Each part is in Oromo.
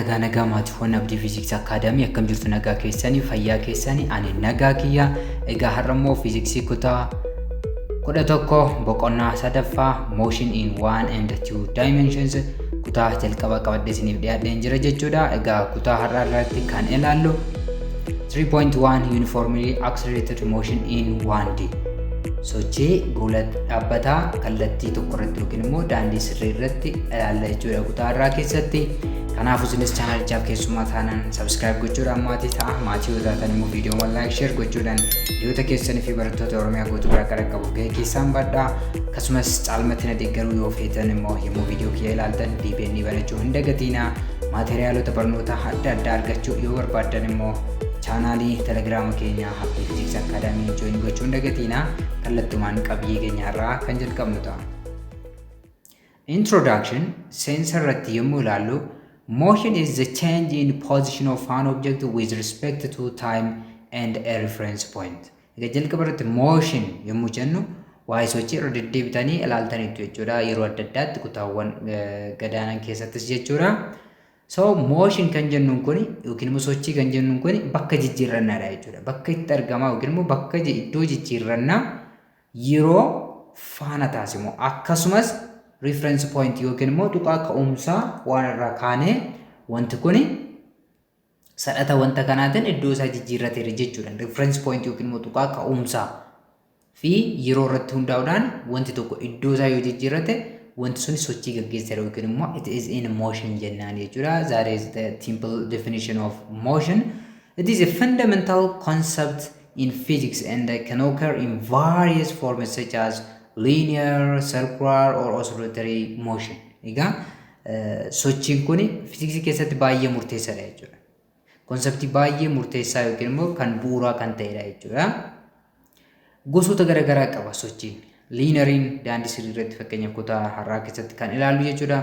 nagaa maatiiwwan Abdii Fiiziksii Akaadaamii akkam jirtu nagaa keessanii fayyaa keessanii ani nagaa kiyya. Egaa har'ammoo fiiziksii kutaa 11 boqonnaa sadaffaa motion in 1 and 2 dimensions kutaa jalqaba qabadhee isiniif dhiyaadheen jira jechuudha. Egaa kutaa har'aa irratti kan ilaallu 3.1 uniformly accelerated motion in 1D sochii guula dhaabbataa kallattii tokko irratti yookiin immoo daandii sirrii irratti ilaalla jechuudha kutaa har'aa keessatti. Kanaafuu isinis chaanalichaaf keessummaa taanaan subscribe gochuudhaan maatii ta'a. Maatii yoo taatan immoo viidiyoo like share gochuudhaan hiriyoota keessanii fi barattoota Oromiyaa guutuu bira akka qabu gahee keessaan badhaa. Akkasumas caalmatti na deeggaruu yoo feetan immoo yommuu viidiyoo kiyya ilaaltan DBN banachuu hin dagatinaa. Maateriaalota barnoota adda addaa argachuu yoo barbaaddan immoo chaanaalii telegiraama keenya Abdii Fiiziksii Akaadaamii join gochuu hin dagatinaa. Kallattumaan qabiyyee keenya irraa kan jalqabnu ta'a. Introduction seensa irratti yommuu ilaallu motion is the change in position of an object with respect to time and a reference point. Egaa jalqaba irratti motion yommuu jennu waa'ee sochii irra deddeebitanii ilaaltaniitu jechuudha. Yeroo adda addaatti kutaawwan gadaanan keessattis jechuudha. So motion kan jennuun kun yookiin immoo sochii kan jennuun kun bakka jijjiirrannaadha jechuudha. Bakka itti argamaa yookiin immoo bakka iddoo jijjiirrannaa yeroo faana taasifamu akkasumas reference point yookiin immoo tuqaa ka'umsaa waan irraa kaanee wanti kun sadhata wanta kanaatiin iddoo isaa jijjiirrateera jechuudha. Reference point yookiin immoo tuqaa ka'umsaa fi yeroo irratti hundaa'uudhaan wanti tokko iddoo isaa yoo jijjiirrate wanti sun sochii gaggeesseera yookiin immoo it is in motion jennaan jechuudha. That is the simple definition of motion. It is a fundamental concept in physics and can occur in various forms such as linear, circular or oscillatory motion. Egaa sochiin kun fiiziksii keessatti baay'ee murteessaadha jechuudha. Konseptii baay'ee murteessaa yookiin immoo kan bu'uuraa kan ta'edha jechuudha. Gosoota garaagaraa qaba sochiin. Lineariin daandii sirrii irratti fakkeenyaaf kutaa har'aa keessatti kan ilaallu jechuudha.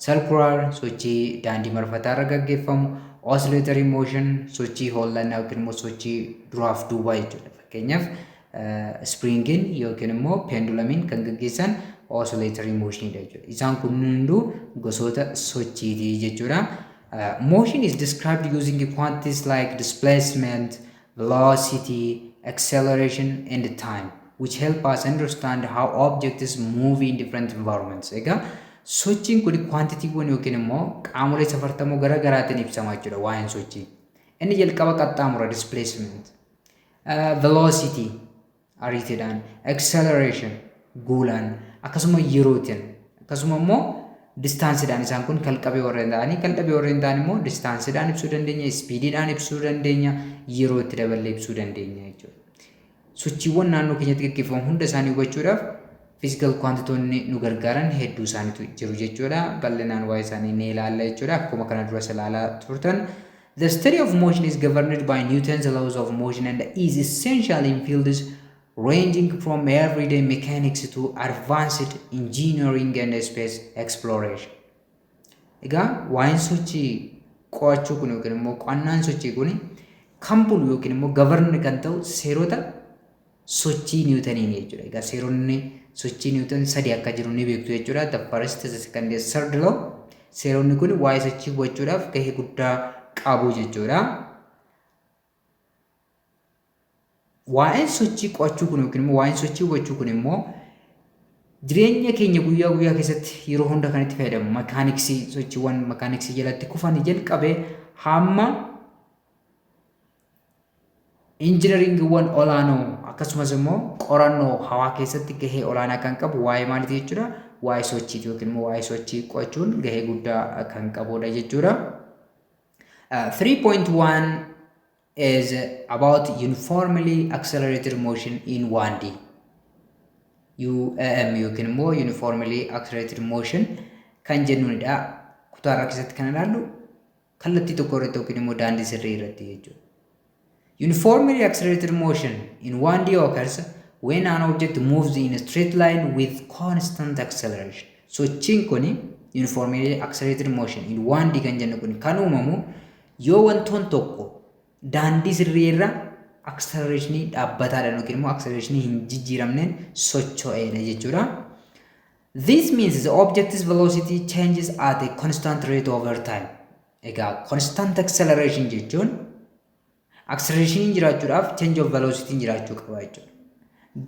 Circular sochii daandii marfataa irra gaggeeffamu. Oscillatory motion sochii hollannaa yookiin immoo sochii duraaf duubaa jechuudha. Fakkeenyaaf springin yookiin immoo pendulumiin kan gaggeessan oscillatory motion jechuudha. Isaan kun hunduu gosoota sochiiti jechuudha. Motion is described using quantities like displacement, velocity, acceleration and time which help us understand how objects move in different environments. Egaa sochiin kun quantitiiwwan yookiin immoo qaamolee safartamoo gara garaatiin ibsama jechuudha waa'een sochii. Inni jalqaba qaxxaamura displacement, velocity ariitiidhaan, acceleration guulaan akkasuma yerootiin akkasuma immoo distaansiidhaan isaan kun kalqabee warreen ta'anii kalqabee warreen ta'an immoo distaansiidhaan ibsuu dandeenya, ispiidiidhaan ibsuu dandeenya, yeroo itti daballee ibsuu dandeenya jechuudha. Sochiiwwan naannoo keenyatti gaggeeffamu hunda isaanii hubachuudhaaf physical quantitoonni nu gargaaran hedduu isaaniitu jiru jechuudha. Bal'inaan waa'ee isaanii ni ilaalla jechuudha. Akkuma kana duras ilaalaa turtan. The study of motion is governed by Newton's laws of motion and is essential in fields ranging from everyday mechanics to advanced engineering and space exploration. Egaa waa'een sochii qo'achuu kun yookiin immoo qo'annaan sochii kun kan bulu yookiin immoo govern kan ta'u seerota sochii Niwutaniin jechuudha. Egaa seeronni sochii Niwutan sadii akka jiru ni beektu jechuudha. The first, the second, the third law. Seeronni kun waa'ee sochii hubachuudhaaf gahee guddaa qabu jechuudha. Waa'een sochii qo'achuu kun yookiin immoo waa'een sochii hubachuu kun immoo jireenya keenya guyyaa guyyaa keessatti yeroo hunda kan itti fayyadamu makaaniksii sochiiwwan makaaniksii jalatti kufan jalqabee hamma injiinaringiiwwan olaanoo akkasumas immoo qorannoo hawaa keessatti gahee olaanaa kan qabu waa'ee maaliiti jechuudha. Waa'ee sochiiti yookiin immoo waa'ee sochii qo'achuun gahee guddaa kan qabudha jechuudha. 3.1 is about uniformly accelerated motion in 1D. UAM yookiin immoo uniformly accelerated motion kan jennuunidha. Kutaa irraa keessatti kan ilaallu kallattii tokko irratti yookiin immoo daandii sirrii irratti jechuudha. Uniformly accelerated motion in 1D occurs when an object moves in a straight line with constant acceleration. Sochiin kun uniformly accelerated motion in 1D kan jennu kun kan uumamu yoo wantoon tokko daandii sirrii irra accelerationii dhaabbataadhaan yookiin immoo accelerationii hin jijjiiramneen socho'eedha jechuudha. This means the object's velocity changes at a constant rate over time. Egaa constant acceleration jechuun acceleration jiraachuudhaaf change of velocity jiraachuu qaba jechuudha.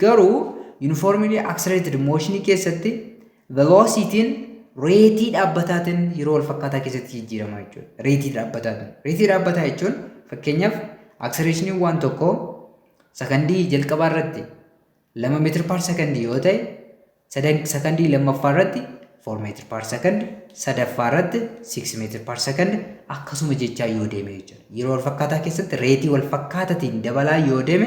Garuu uniformly accelerated motion keessatti velocity'n reetii dhaabbataatiin yeroo wal fakkaataa keessatti jijjiirama jechuudha. Reetii dhaabbataatiin. Reetii dhaabbataa jechuun fakkeenyaaf acceleration waan tokko sakandii jalqabaa irratti 2 meetir per second yoo ta'e sakandii lammaffaa irratti 4 meetir per second, sadaffaa irratti 6 meetir per second akkasuma jechaa yoo deeme jechuudha. Yeroo wal fakkaataa keessatti reetii wal fakkaataatiin dabalaa yoo deeme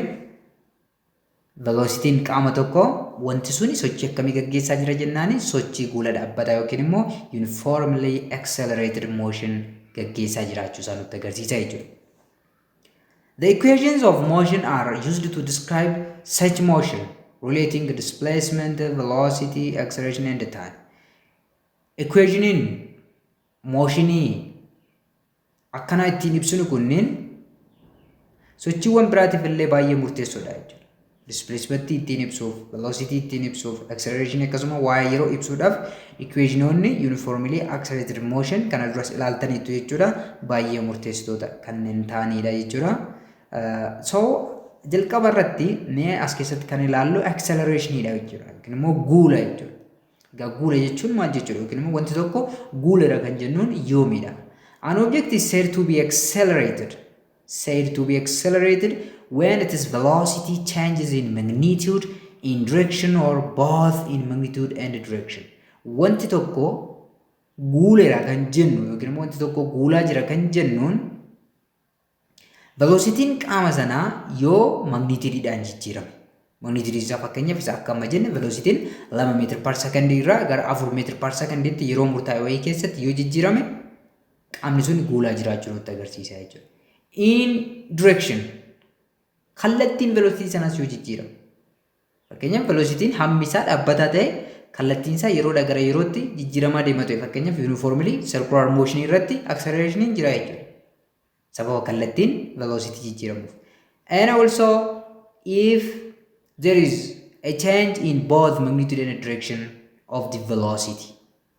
velocity'n qaama tokko wanti suni sochii akkamii gaggeessaa jira jennaani sochii guula dhaabbataa yookiin immoo uniformly accelerated motion gaggeessaa jiraachuu isaa nutti agarsiisa jechuudha. The equations of motion are used to describe such motion relating displacement, velocity, acceleration and time. Equationin motionii akkana ittiin ibsinu kunniin sochiiwwan biraatiif illee baay'ee murteessoodha jechuudha. Displacement ittiin ibsuuf, velocity ittiin ibsuuf, acceleration akkasuma waa'ee yeroo ibsuudhaaf equationoonni uniformly accelerated motion kana duras ilaaltaniitu jechuudha baay'ee murteessitoota kanneen ta'anidha jechuudha. So jalqaba irratti mee as keessatti kan ilaallu accelerationidha jechuudha yookiin immoo guula jechuudha. Egaa guula jechuun maal jechuudha yookiin immoo wanti tokko guuladha kan jennuun yoomidha. An object is said to be accelerated when its velocity changes in magnitude, in direction or both in magnitude and direction. Wanti tokko guuladha kan jennu yookiin immoo wanti tokko guulaa jira kan jennuun velocity'n qaama sanaa yoo magnitudeedhaan jijjiirame. Magnitude isaa fakkeenyaaf isa akka amma jenne velocity'n 2 meetir per second irraa gara 4 meetir per seconditti yeroo murtaa'e wayii keessatti yoo jijjiirame qaamni sun guulaa jiraachuu nutti agarsiisa jechuudha. In direction kallattiin velocity sanaas yoo jijjiirame. Fakkeenyaaf velocity'n hammi isaa dhaabbataa ta'e kallattiin isaa yeroodhaa gara yerootti jijjiiramaa deema ta'e fakkeenyaaf uniformly circular motion irratti acceleration'n jira jechuudha. Sababa kallattiin velocity jijjiiramuuf. And also if there is a change in both magnitude and direction of the velocity.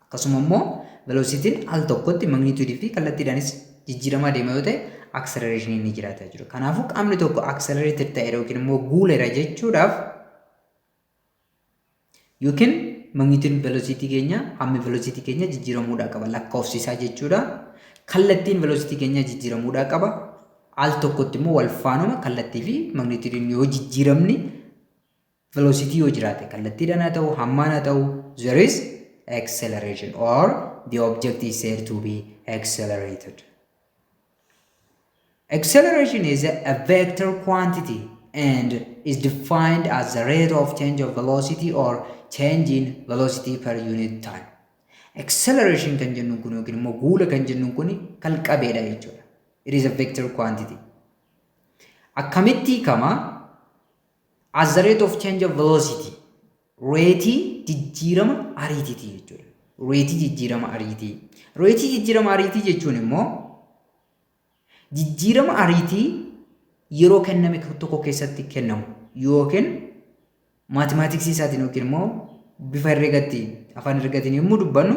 Akkasuma immoo velocity'n al tokkotti magnitude fi kallattiidhaanis jijjiiramaa deema yoo ta'e acceleration ni jiraata jechuudha. Kanaafuu qaamni tokko accelerated ta'e yookiin immoo guuleera jechuudhaaf yookiin magnitude velocity keenya hammi velocity keenya jijjiiramuudhaa qaba lakkoofsisaa jechuudha. Kallattiin velocity keenya jijjiiramuudhaa qaba. Al tokkotti immoo wal faanuma kallattii fi magnitude yoo jijjiiramni velocity yoo jiraate kallattiidhaan haa ta'u hammaan haa ta'u there is acceleration or the object is said to be accelerated. Acceleration is a vector quantity and is defined as the rate of change of velocity or change in velocity per unit time. Acceleration kan jennuun kun yookiin immoo guula kan jennuun kun kalqabeedha jechuudha. It is a vector quantity. Akkamitti kama as the rate of change of velocity reetii jijjiirama ariitiiti jechuudha. Reetii jijjiirama ariitii. Reetii jijjiirama ariitii jechuun immoo jijjiirama ariitii yeroo kenname tokko keessatti kennamu yookiin maatimaatiksii isaatiin yookiin immoo bifa herreegatiin afaan herreegatiin yommuu dubbannu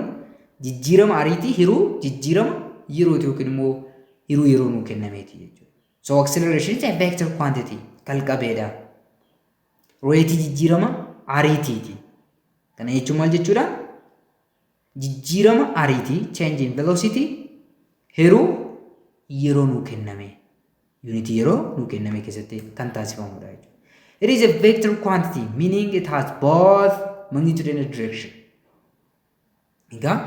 jijjiirama ariitii hiruu jijjiirama yerooti yookiin immoo hiruu yeroo nuu kennameeti jechuudha. So acceleration is a vector quantity kalqabeedha. Reetii jijjiirama ariitiiti. Kana jechuun maal jechuudha? Jijjiirama ariitii change in velocity hiruu yeroo nuu kenname unity yeroo nuu kenname keessatti kan taasifamudha jechuudha. It is a vector quantity meaning it has both magnitude and direction. Egaa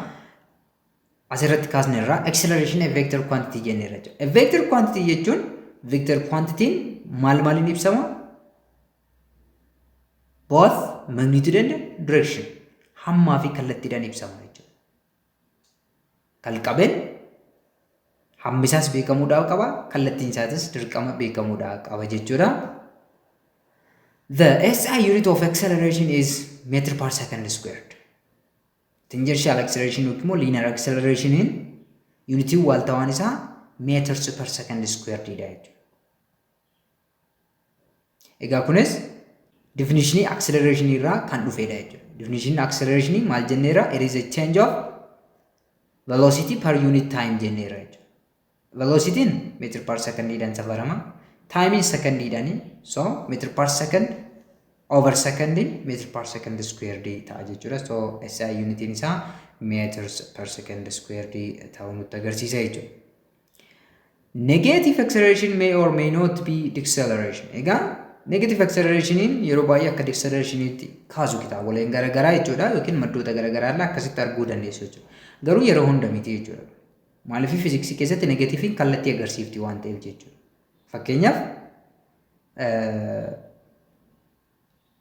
asirratti kaasne irraa acceleration a vector quantity jenneerra jechuudha. A vector quantity jechuun vector quantity'n maaliin ibsama? Both magnitude and direction hammaa fi kallattiidhaan ibsama jechuudha. Kalqabeen hammisaas beekamuudhaa qaba kallattiin isaatis dirqama beekamuudhaa qaba jechuudha. The SI unit of acceleration is meter per second squared. Tangential acceleration yookiin immoo linear acceleration unity waaltawaan isaa meters per second squared dha jechuudha. Egaa kunis definition acceleration irraa kan dhufedha jechuudha. Definition acceleration maal jenneera? It is a change of velocity per unit time jenneera jechuudha. velocity'n meetir per secondiidhaan safarama. Timein secondiidhaani. So meetir per second over secondin meetir per second squared ta'a jechuudha. So SI unitiin isaa meters per second squared ta'uu nutti agarsiisa jechuudha. Negative acceleration may or may not be deceleration. Egaa negative accelerationin yeroo baay'ee akka decelerationitti kaasu kitaaboleen garaagaraa jechuudha yookiin maddoota garaagaraa irraa akkasitti arguu dandeessu jechuudha. Garuu yeroo hunda miti jechuudha. Maaliif fiiziksii keessatti negatiiviin kallattii agarsiifti waan ta'eef jechuudha. Fakkeenyaaf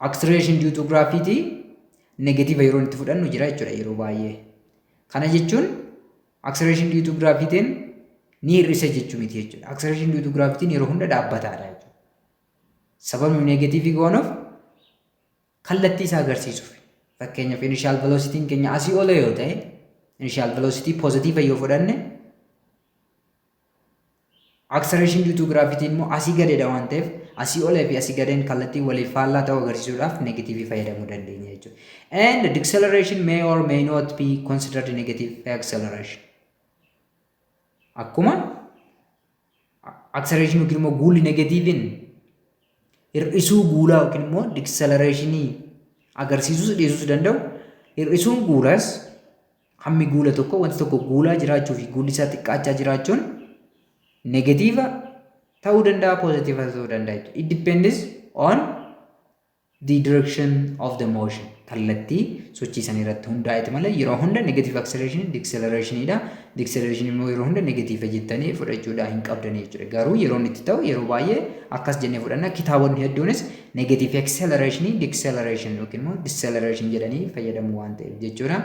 acceleration due to gravity negative yeroo itti fudhannu jira jechuudha yeroo baay'ee. Kana jechuun acceleration due to gravity ni hir'isa jechuu miti jechuudha. Acceleration due to gravity yeroo hunda dhaabbataadha jechuudha. Sababni negative goonuuf kallattii isaa agarsiisuuf. Fakkeenyaaf initial velocity keenya asii ol yoo ta'e initial velocity positive yoo fudhanne acceleration due to gravity immoo asii gadeedha waan ta'eef asii olee fi asii gadeen kallattii waliif faallaa ta'uu agarsiisuudhaaf negative fayyadamuu dandeenya jechuudha. And deceleration may or may not be considered negative acceleration. Akkuma acceleration yookiin immoo guulli negatiiviin hir'isuu guulaa yookiin immoo deceleration agarsiisuus dhiisuus danda'u. Hir'isuun guulaas hammi guula tokko wanti tokko guulaa jiraachuu fi guulli isaa xiqqaachaa jiraachuun negative ta'uu danda'a, positive ta'uu danda'a. It depends on the direction of the motion. Kallattii sochii san irratti hundaa'e malee yeroo hunda negative acceleration decelerationidha. Deceleration immoo yeroo hunda negative jettanii fudhachuudha hin qabdanii jechuudha. Garuu yeroo inni itti ta'u yeroo baay'ee akkas jennee fudhanna. Kitaabonni hedduunis negative acceleration, deceleration yookiin immoo deceleration jedhanii fayyadamu waan ta'eef jechuudha.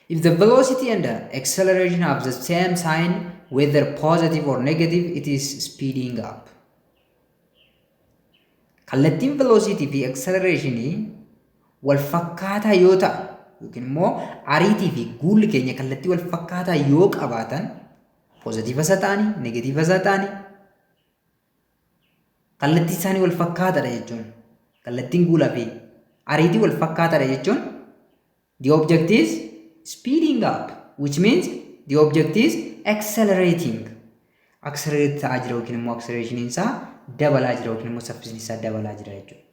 If the velocity and the acceleration have the same sign, whether positive or negative, it is speeding up. Kallattiin velocity fi acceleration wal fakkaataa yoo ta'u yookiin immoo ariitii fi guulli keenya kallattii wal fakkaataa yoo qabaatan positive isa ta'anii negative isa ta'anii kallattii isaanii wal fakkaataadha jechuun kallattiin guulaa fi ariitii wal fakkaataadha jechuun the object is speeding up, which means the object is accelerating. Accelerate ta'aa jira yookiin immoo acceleration isaa dabalaa jira yookiin immoo saffisni isaa dabalaa jira jechuudha.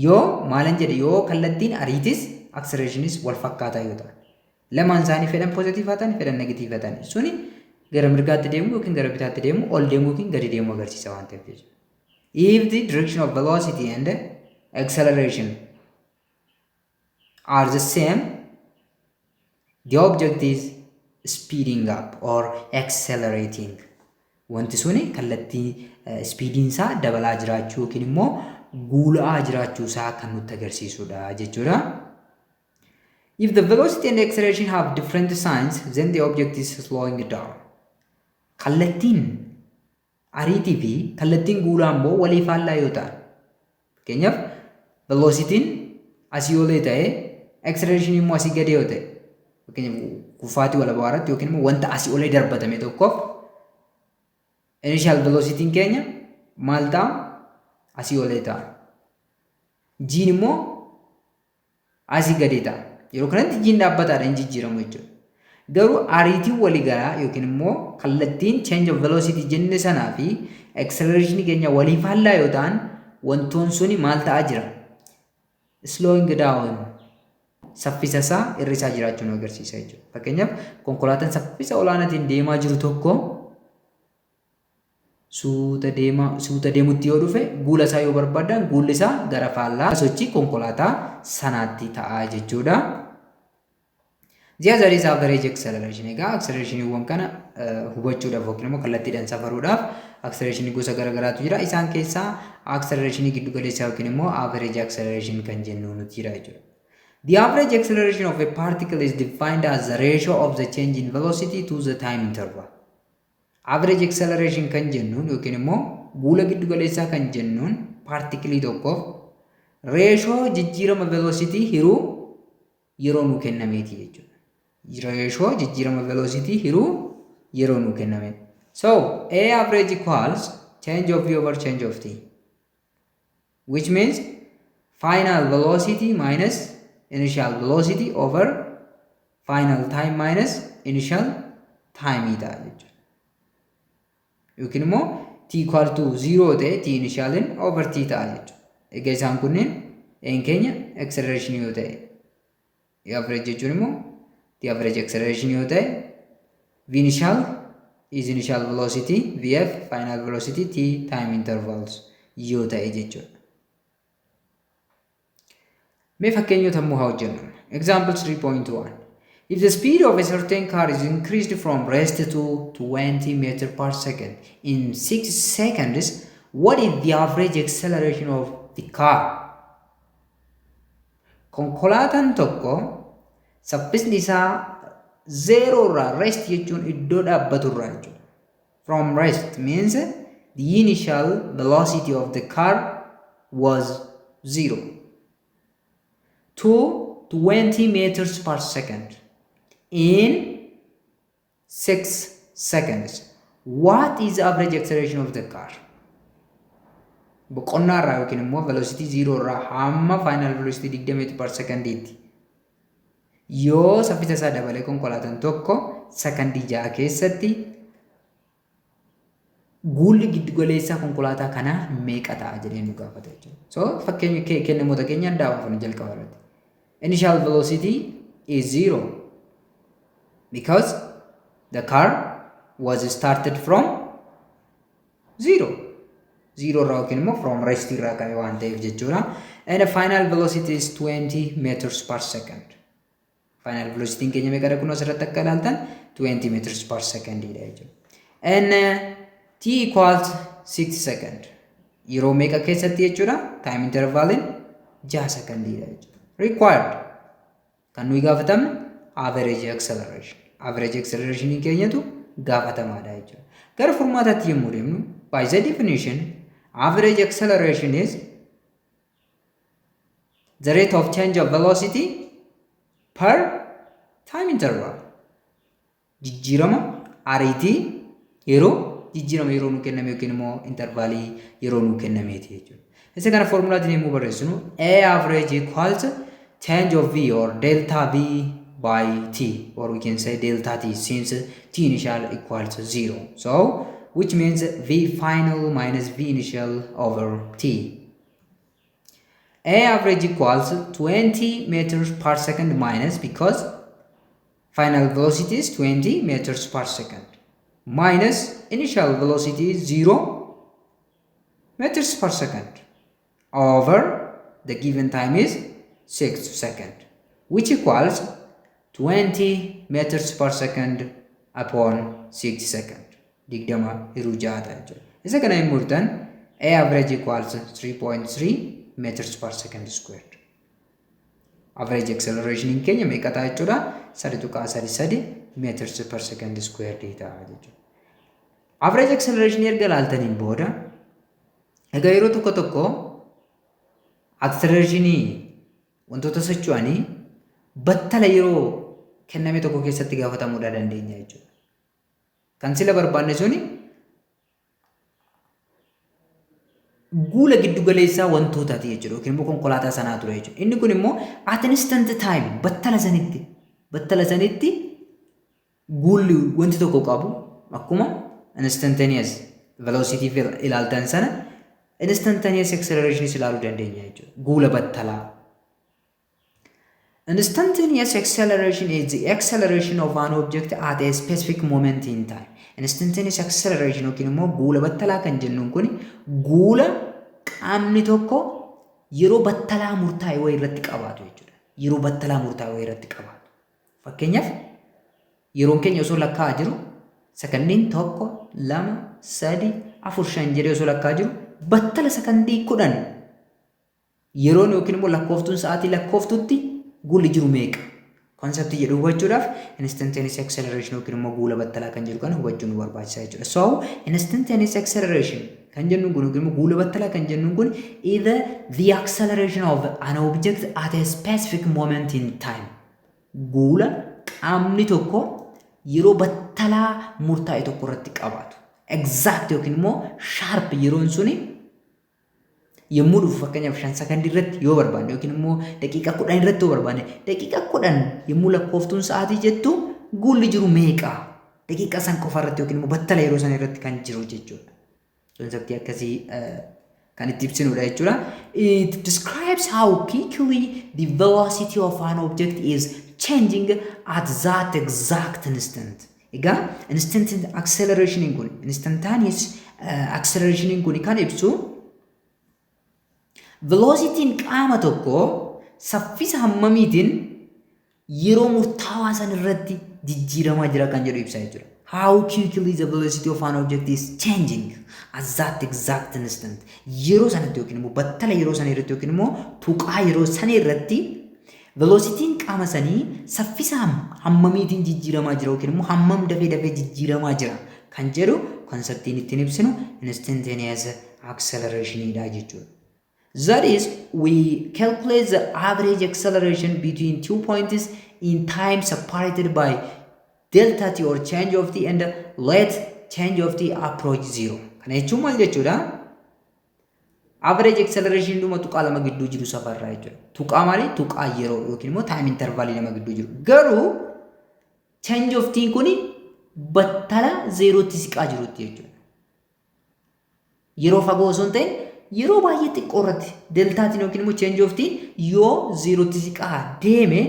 Yoo maalan jedhe yoo kallattiin ariitis accelerationis wal fakkaataa yoo ta'an lamaan isaanii fedhan positive haa ta'an fedhan negative haa ta'an suni gara mirgaatti deemu yookiin gara bitaatti deemu ol deemu yookiin gadi deemu agarsiisa waan ta'eef jechuudha. If the direction of velocity and acceleration are the same, the object is speeding up or accelerating. Wanti suni kallattii speediin isaa dabalaa jiraachuu yookiin immoo guulaa jiraachuu isaa kan nutti agarsiisudha jechuudha. If the velocity and acceleration have different signs, then the object is slowing down. Kallattiin ariitii fi kallattiin guulaa immoo walii faallaa yoo ta'an fakkeenyaaf velocity'n asii olee ta'e acceleration immoo asii gadi yoo ta'e fakkeenyaaf kufaatii wal abaaratti yookiin immoo wanta asii olee darbatame tokkoof initial velocity'n keenya maal ta'a asii olee ta'a. Jiin immoo asii gadi ta'a. Yeroo kanatti jiin dhaabbataadha hin jijjiiramu jechuudha. Garuu ariitiin walii galaa yookiin immoo kallattiin change of velocity jenne sanaa fi acceleration keenya walii faallaa yoo ta'an wantoon suni maal ta'aa jira? Slowing down. Saffisa isaa hir'isaa jiraachuu nu agarsiisa jechuudha. Fakkeenyaaf konkolaataan saffisa olaanaatiin deemaa jiru tokko suuta deemutti yoo dhufe guula isaa yoo barbaadan guulli isaa gara faallaa sochii konkolaataa sanaatti ta'a jechuudha. The other is average acceleration. Egaa accelerationiiwwan kana hubachuudhaaf yookiin immoo kallattiidhaan safaruudhaaf acceleration gosa garaagaraatu jira. Isaan keessaa acceleration giddu galeessaa yookiin immoo average acceleration kan jennu nuti jira jechuudha. The average acceleration of a particle is defined as the ratio of the change in velocity to the time interval. Average acceleration kan jennuun yookiin immoo guula giddu galeessaa kan jennuun partikilii tokkoof ratio jijjiirama velocity hiruu yeroo nu kennameeti jechuudha. Ratio jijjiirama velocity hiruu yeroo nu kenname. So A average equals change of v over change of t, which means final velocity minus initial velocity over final time minus initial taayimii ta'a jechuudha. Yookiin immoo t equal to 0 ta'e t initialin over t ta'a jechuudha. Egaa isaan kunneen een keenya acceleration yoo ta'e average jechuun immoo the average acceleration yoo ta'e v initial is initial velocity, vf final velocity, t time intervals yoo ta'e jechuudha. Mee fakkeenyota immoo haa hojjennu. Example 3.1. If the speed of a certain car is increased from rest to 20 meters per second in 6 seconds, what is the average acceleration of the car? Konkolaataan tokko saffisni isaa 0 irraa rest jechuun iddoo dhaabbatu irraa jechuudha. From rest means the initial velocity of the car was 0 to 20 meters per second in 6 seconds. What is the average acceleration of the car? Boqonnaa irraa yookiin immoo velocity 0 irraa hamma final velocity 20 meter per second itti yoo saffisa isaa dabalee konkolaataan tokko sakandii 6 keessatti guulli giddugaleessaa konkolaataa kanaa meeqa ta'a jedhee nu gaafata jechuudha. So fakkeenya kennamoota keenyaan daawwannu jalqaba irratti. Initial velocity is 0 because the car was started from 0. 0 irraa yookiin immoo from rest irraa ka'e waan ta'eef jechuudha. And the final velocity is 20 meters per second. Final velocity keenya meeqa kunoo asirratti akka ilaaltan 20 meters per second dha jechuudha. And t equals 6 second. Yeroo meeqa keessatti jechuudha? Time interval in 6 secondii dha jechuudha. Required. Kan nuyi gaafatamne average acceleration. Average acceleration keenyatu gaafatamaadha jechuudha. Gara furmaataatti yommuu deemnu by the definition average acceleration is the rate of change of velocity per time interval. Jijjiirama ariitii yeroo jijjiirama yeroo nu kenname yookiin immoo intervaalii yeroo nu kennameeti jechuudha. Isa kana formulaatiin yommuu barreessinu A average equals change of V or delta V by T, or we can say delta T since T initial equals 0. So which means V final minus V initial over T. A average equals 20 meters per second minus, because final velocity is 20 meters per second, minus initial velocity is 0 meters per second over the given time is 6 seconds, which equals 20 meters per second upon 6 seconds. Digdama irujata jechuudha. Isa kana yommuu ta'an A average equals 3.3 meters per second squared. Average acceleration in keenya meeqa ta'a jechuudha? 3.3 meters per second squared ta'a jechuudha. Average acceleration erga ilaaltaniin booda egaa yeroo tokko tokko accelerationii wantoota socho'anii battala yeroo kenname tokko keessatti gaafatamuu dandeenya jechuudha. Kan sila barbaanne suni guula giddu galeessaa wantootaati jechuudha yookiin immoo konkolaataa sanaa ture jechuudha. Inni kun immoo at instant time battala sanitti guulli wanti tokko qabu akkuma instantaneous velocity ilaaltan sana instantaneous acceleration ilaaluu dandeenya jechuudha. Guula battalaa. Instantaneous acceleration is the acceleration of an object at a specific moment in time. Instantaneous acceleration yookiin immoo guula battalaa kan jennuun kun guula qaamni tokko yeroo battalaa murtaa'e wayii irratti qabaatu jechuudha. Yeroo battalaa murtaa'e wayii irratti qabaatu. Fakkeenyaaf yeroon keenya osoo lakkaa'aa jiru sakandiin 1, 2, 3, 4, 5 jedhee osoo lakkaa'aa jiru battala sakandii 10 yeroon yookiin immoo lakkooftuun sa'aatii lakkooftutti guulli jiru meeqa? Concept jedhu hubachuudhaaf instantaneous acceleration yookiin immoo guula battalaa kan jedhu kana hubachuun barbaachisaa jechuudha. So instantaneous acceleration kan jennuun kun yookiin immoo guula battalaa kan jennuun kun either the acceleration of an object at a specific moment in time. Guula qaamni tokko yeroo battalaa murtaa'e tokko irratti qabaatu. Exact yookiin immoo sharp yeroon suni yommuu dhufu fakkeenyaaf 5 sakandii irratti yoo barbaanne yookiin immoo daqiiqaa 10 irratti yoo barbaanne daqiiqaa 10 yommuu lakkooftuun sa'aatii jettu guulli jiru meeqa daqiiqa san qofa irratti yookiin immoo battala yeroo san irratti kan jiru jechuudha. Konseptii akkasii kan itti ibsinudha jechuudha. It describes how quickly the velocity of an object is changing at that exact instant. Egaa instant acceleration kun instantaneous acceleration kun kan ibsu velocity qaama tokko saffisa hammamiitiin yeroo murtaawaa san irratti jijjiiramaa jira kan jedhu ibsa jechuudha. How quickly the velocity of an object is changing at that exact instant. Yeroo sanatti yookiin immoo battala yeroo sana irratti yookiin immoo tuqaa yeroo sana irratti velocitiin qaama sanii saffisa hammamiitiin jijjiiramaa jira yookiin immoo hammam dafee jijjiiramaa jira kan jedhu konseptiin ittiin ibsinu instantaneous acceleration dha jechuudha. That is, we calculate the average acceleration between 2 points in time separated by delta t or change of t and let change of t approach 0. Kana jechuun maal jechuudha? Average acceleration dhuma tuqaa lama gidduu jiru safarraa jechuudha. Tuqaa maali? Tuqaa yeroo yookiin immoo time interval lama gidduu jiru. Garuu change of t kuni battala 0tti siqaa jirutti jechuudha. Yeroo fagoo osoo hin ta'in yeroo baay'ee xiqqoo irratti deltaatiin yookiin immoo change of t yoo 0tti siqaa deeme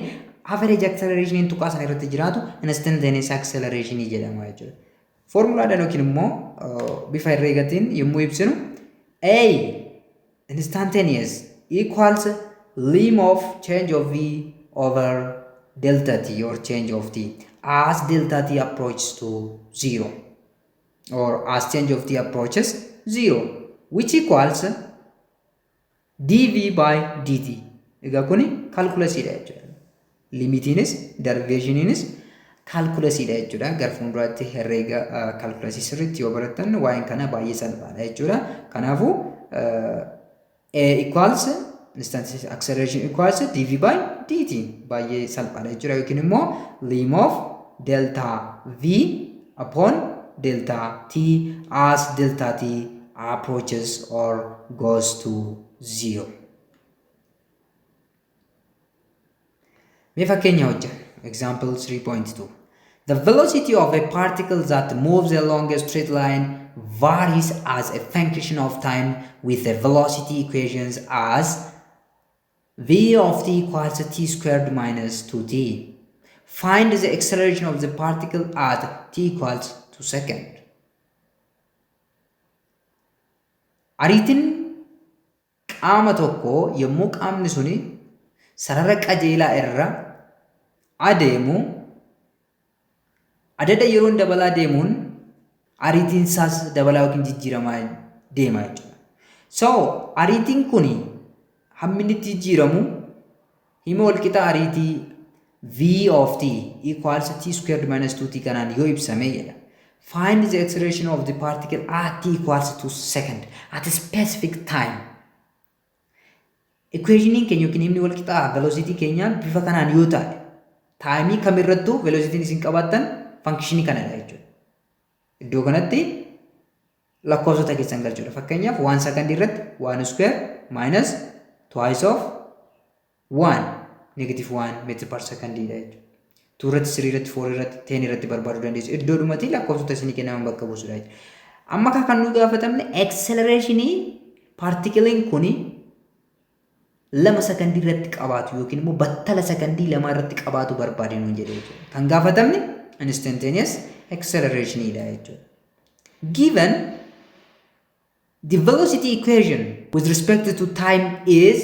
average acceleration tuqaa sana irratti jiraatu instantaneous acceleration jedhama jechuudha. Formulaadhaan yookiin immoo bifa herreegatiin yommuu ibsinu A instantaneous equals lim of change of v over delta t or change of t as delta t approaches to 0 or as change of t approaches 0 which equals dv by dt. Egaa kuni calculasiidha jechuudha. Limitiinis derivationiinis calculasiidha jechuudha. Gara fuulduraatti herreega calculasii sirriitti yoo barattan waa'een kana baay'ee salphaadha jechuudha. Kanaafuu A equals instantaneous acceleration equals dv by dt baay'ee salphaadha jechuudha. Yookiin immoo lim of delta v upon delta t as delta t approaches or goes to 0. Example 3.2. The velocity of a particle that moves along a straight line varies as a function of time with the velocity equations as v of t equals t squared minus 2t. Find the acceleration of the particle at t equals 2 seconds. Ariitiin qaama tokko yommuu qaamni suni sarara qajeelaa irra adeemu adada yeroon dabalaa deemuun ariitiin isaas dabalaa yookiin jijjiiramaa deema jechuudha. So ariitiin kuni hammi inni jijjiiramu hima walqixa ariitii v of t equals t squared minus 2t kanaan yoo ibsame jedha. Find the acceleration of the particle at t equals 2 seconds at a specific time. Equationin keenya yookiin himni walqixa velocity keenya bifa kanaan yoo ta'e taayimii kamirrattuu velocity isin qabaattan function kanadha jechuudha. Iddoo kanatti lakkoofsota keessan galchuudha. Fakkeenyaaf 1 second irratti 1 square minus twice of 1 negative 1 meter per second dha jechuudha. 2 irratti 3 irratti 4 irratti 10 irratti barbaaduu dandeessu. Iddoo dhumatti lakkoofsota isin kennaman bakka buusudha jechuudha. Amma kan nu gaafatamne accelerationii partikiliin kuni 2 sekondii irratti qabaatu yookiin immoo battala sekondii 2 irratti qabaatu barbaadinu jedhee jechuudha. Kan gaafatamne instantaneous acceleration dha jechuudha. Given the velocity equation with respect to time is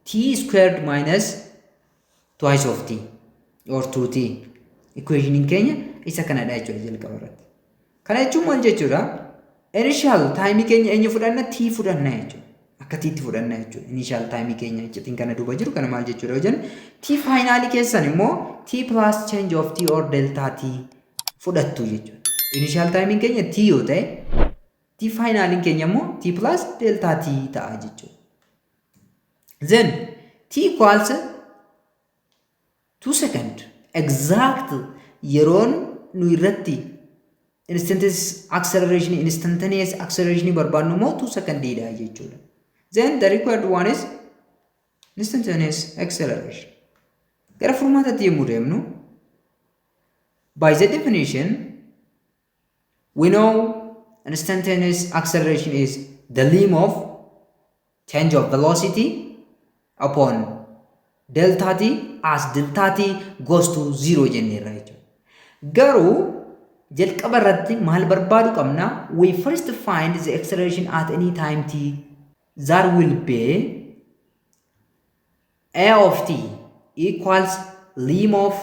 t squared minus twice of t or 2t. Equationin keenya isa kanadha jechuudha jalqaba irratti. Kana jechuun maal jechuudha? Initial time keenya eenyu fudhanna? T fudhanna jechuudha. Akka tiitti fudhanna jechuudha. Initial time keenya iccitiin kana duuba jiru kana maal jechuudha yoo jennu t final keessan immoo t plus change of t or delta t fudhattu jechuudha. Initial time keenya t yoo ta'e t final keenya immoo t plus delta t ta'a jechuudha. Then t equals 2 seconds exact yeroon nu irratti instantaneous acceleration barbaadnu immoo 2 seconds dha jechuudha. Then the required one is instantaneous acceleration. Gara furmaatatti yommuu deemnu by the definition We know instantaneous acceleration is the lim of change of velocity upon delta t as delta t goes to 0 jenneerra jechuudha. Garuu jalqaba irratti maal barbaadu qabna? We first find the acceleration at any time t. That will be a of t equals lim of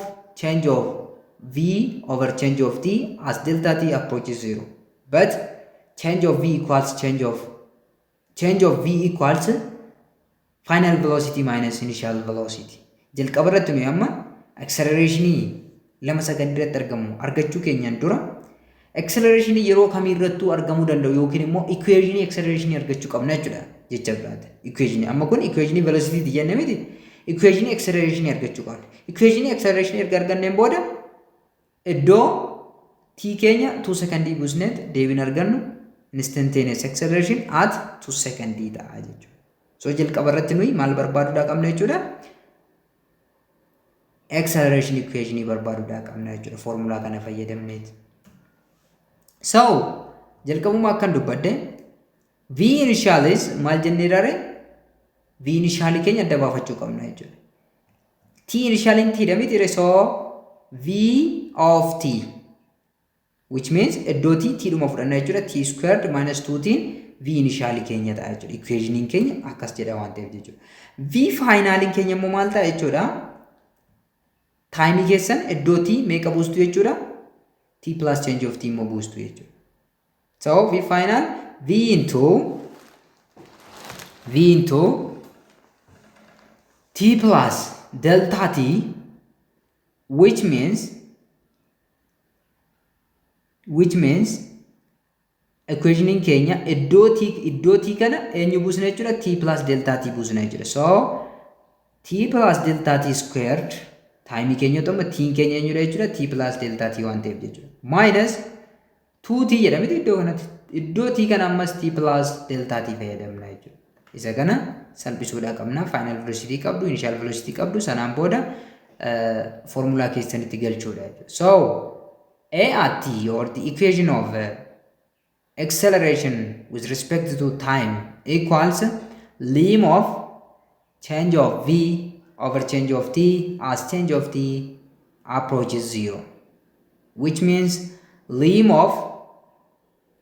change of v over change of t as delta t approaches 0. But change of v equals change of v equals final velocity minus initial velocity. jalqaba irratti nuyi amma acceleration lama second irratti argamu argachuu keenyaan dura acceleration yeroo kamirrattuu argamuu danda'u yookiin immoo equation acceleration argachuu qabna jechuudha jecha biraati. Equation amma kun equation velocity jennee miti. Equation acceleration argachuu qabna. Equation acceleration erga arganneen booda iddoo t keenya 2 second buusneet deebiin argannu instantaneous acceleration at 2 second ta'a jechuudha. So jalqaba irratti nuyi maal barbaaduudhaa qabna jechuudha? Acceleration equation barbaaduudhaa qabna jechuudha. Formula kana fayyadamneeti. So jalqabuma akkan dubbadde v initial is maal jennee dare? V initial keenya adda baafachuu qabna jechuudha. T initial t dhamiti so v of t which means iddoo t dhuma fudhanna jechuudha. T squared minus 2t v initial keenya ta'a jechuudha. Equation keenya akkas jedha waan ta'eef jechuudha. V final keenya immoo maal ta'a jechuudha? Time keessan iddoo t meeqa buustu jechuudha? T plus change of t immoo buustu jechuudha. So v final v into t plus delta t which means equation keenya iddoo t kana eenyu buusna jechuudha? T plus delta t buusna jechuudha. So t plus delta t squared time keenya tomma t keenya eenyudha jechuudha? T plus delta t waan ta'eef jechuudha. Minus 2t jedhamiti iddoo kanatti. Iddoo t kana ammas t plus delta t fayyadamna jechuudha. Isa kana salphisuudhaa qabna. Final velocity qabdu, initial velocity qabdu, sanaan booda formula keessanitti galchuudha jechuudha. So a at t or the equation of acceleration with respect to time equals lim of change of v over change of t as change of t approaches 0, which means lim of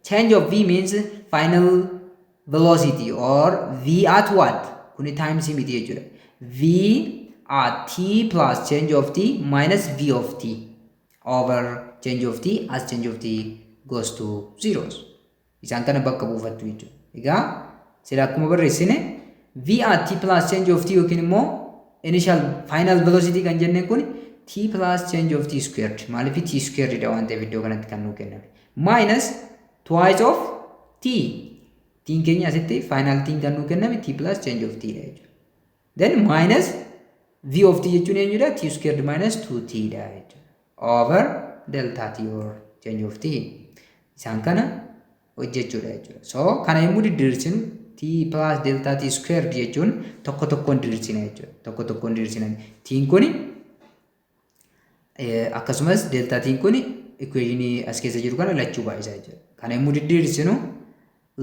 change of v means final velocity or v at what? Kuni times miti jechuudha. V at t plus change of t minus v of t over change of t as change of t goes to zeros. Isaan kana bakka buufattu jechuudha. Egaa sila akkuma barreessine v at t plus change of t yookiin immoo initial final velocity kan jenneen kun t plus change of t squared maaliif t squared dha waan ta'eef iddoo kanatti kan nuu kenname minus twice of t t keenya asitti final t kan nuu kenname t plus change of t dha jechuudha. Then minus v of t jechuun eenyudha? T squared minus 2t dha jechuudha over delta t or change of t. Isaan kana hojjechuudha jechuudha. So kana yommuu diddiirsinu t plus delta t squared jechuun tokko tokkoon diriirsina jechuudha. Tokko tokkoon diriirsina. T kuni akkasumas delta t kuni equation as keessa jiru kana lachuu baay'isaa jechuudha. Kana yommuu diddiirsinu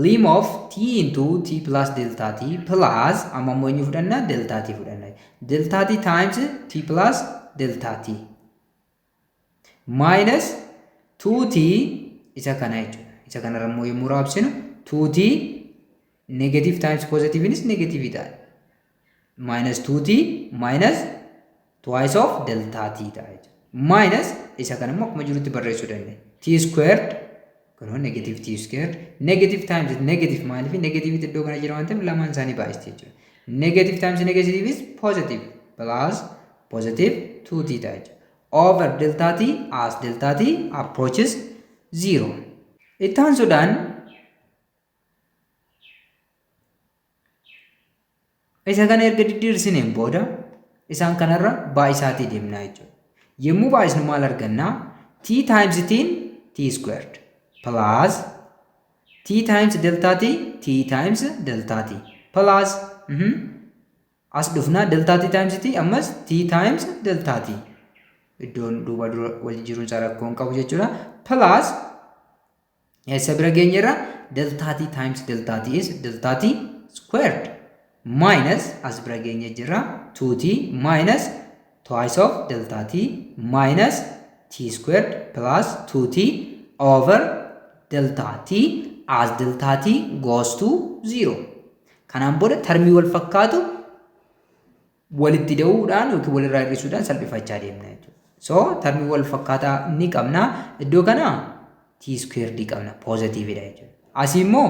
lim of t into t plus delta t plus amma immoo eenyu fudhanna? Delta t fudhanna. Delta t times t plus delta t minus 2t isa kana jechuudha. Isa kana immoo yommuu raabsinu 2t negative times positive is negative ta'a. Minus 2t minus twice of delta t ta'a jechuudha. Minus isa kana immoo akkuma jirutti barreessuu dandeenya. T squared kun negative t squared negative times negative maaliif negative iddoo kana jira waan ta'eef lamaan isaanii baay'iste jechuudha. Negative times negative is positive plus positive 2t ta'a jechuudha. Over delta t as delta t approaches 0. Itti aansuudhaan isa kana erga diddiirsineen booda isaan kanarra baay'isaatii deemnaa jechuudha. Yommuu baay'isnu maal argannaa? T times t squared plus t times delta t times delta t plus as dhufnaa delta t times t ammas t times delta t iddoon duuba dura wal jiruun isaa rakkoon qabu jechuudha. Plus Eessa bira geenyerra delta t times delta t is delta t squared minus as bira geenye jirra 2t minus twice of delta t minus t squared plus 2t over delta t as delta t goes to 0. Kanaan booda termii wal fakkaatu walitti da'uudhaan yookiin walirraa hir'isuudhaan salphifachaa deemna jechuudha. So termii wal fakkaataa ni qabna. Iddoo kana t squared qabna positive dha jechuudha. Asii immoo